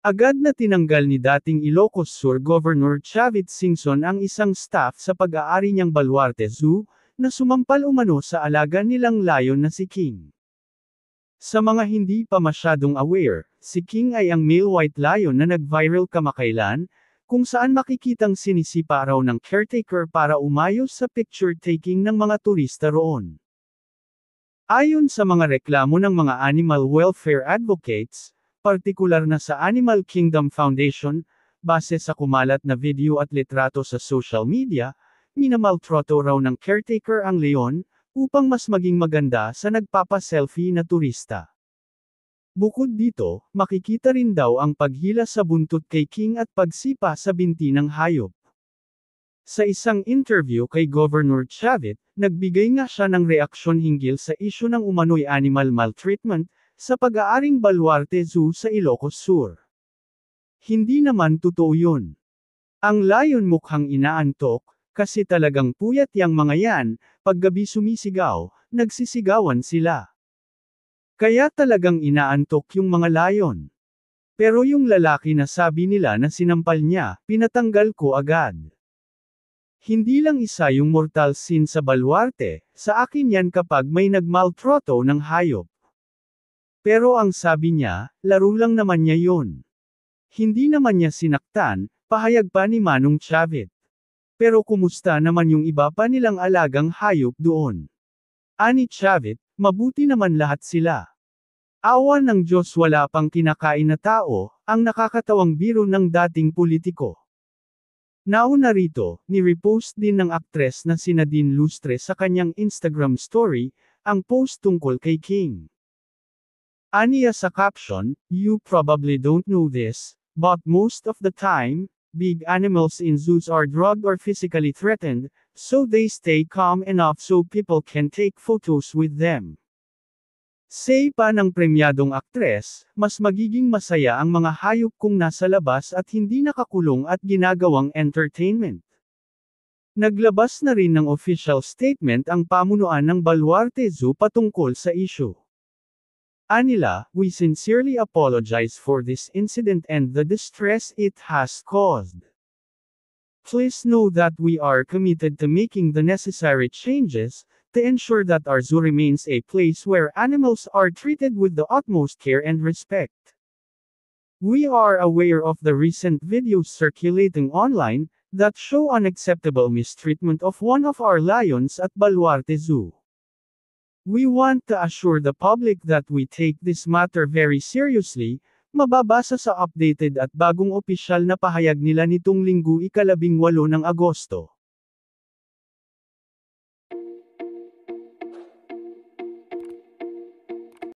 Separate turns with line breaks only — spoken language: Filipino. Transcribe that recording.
Agad na tinanggal ni dating Ilocos Sur Governor Chavit Singson ang isang staff sa pag-aari niyang Baluarte Zoo, na sumampal umano sa alaga nilang layon na si King. Sa mga hindi pa masyadong aware, si King ay ang male white lion na nag-viral kamakailan, kung saan makikitang sinisipa raw ng caretaker para umayos sa picture-taking ng mga turista roon. Ayon sa mga reklamo ng mga animal welfare advocates, partikular na sa Animal Kingdom Foundation, base sa kumalat na video at litrato sa social media, minamaltrato raw ng caretaker ang leon, upang mas maging maganda sa nagpapa-selfie na turista. Bukod dito, makikita rin daw ang paghila sa buntot kay King at pagsipa sa binti ng hayop. Sa isang interview kay Governor Chavit, nagbigay nga siya ng reaksyon hinggil sa isyu ng umano'y animal maltreatment, sa pag-aaring Baluarte Zoo sa Ilocos Sur. Hindi naman totoo yun. Ang layon mukhang inaantok, kasi talagang puyat yang mga yan, paggabi sumisigaw, nagsisigawan sila. Kaya talagang inaantok yung mga layon. Pero yung lalaki na sabi nila na sinampal niya, pinatanggal ko agad. Hindi lang isa yung mortal sin sa Baluarte, sa akin yan kapag may nagmaltrato ng hayop. Pero ang sabi niya, laro lang naman niya yun. Hindi naman niya sinaktan, pahayag pa ni Manong Chavit. Pero kumusta naman yung iba pa nilang alagang hayop doon? Ani Chavit, mabuti naman lahat sila. Awa ng Diyos, wala pang kinakain na tao, ang nakakatawang biro ng dating politiko. Nauna rito, ni-repost din ng aktres na si Nadine Lustre sa kanyang Instagram story, ang post tungkol kay King. Aniya sa caption, "You probably don't know this, but most of the time, big animals in zoos are drugged or physically threatened, so they stay calm enough so people can take photos with them." Say pa ng premyadong aktres, mas magiging masaya ang mga hayop kung nasa labas at hindi nakakulong at ginagawang entertainment. Naglabas na rin ng official statement ang pamunuan ng Baluarte Zoo patungkol sa issue. Anila, "We sincerely apologize for this incident and the distress it has caused. Please know that we are committed to making the necessary changes, to ensure that our zoo remains a place where animals are treated with the utmost care and respect. We are aware of the recent videos circulating online, that show unacceptable mistreatment of one of our lions at Baluarte Zoo. We want to assure the public that we take this matter very seriously," mababasa sa updated at bagong opisyal na pahayag nila nitong Linggo, ika-18 ng Agosto.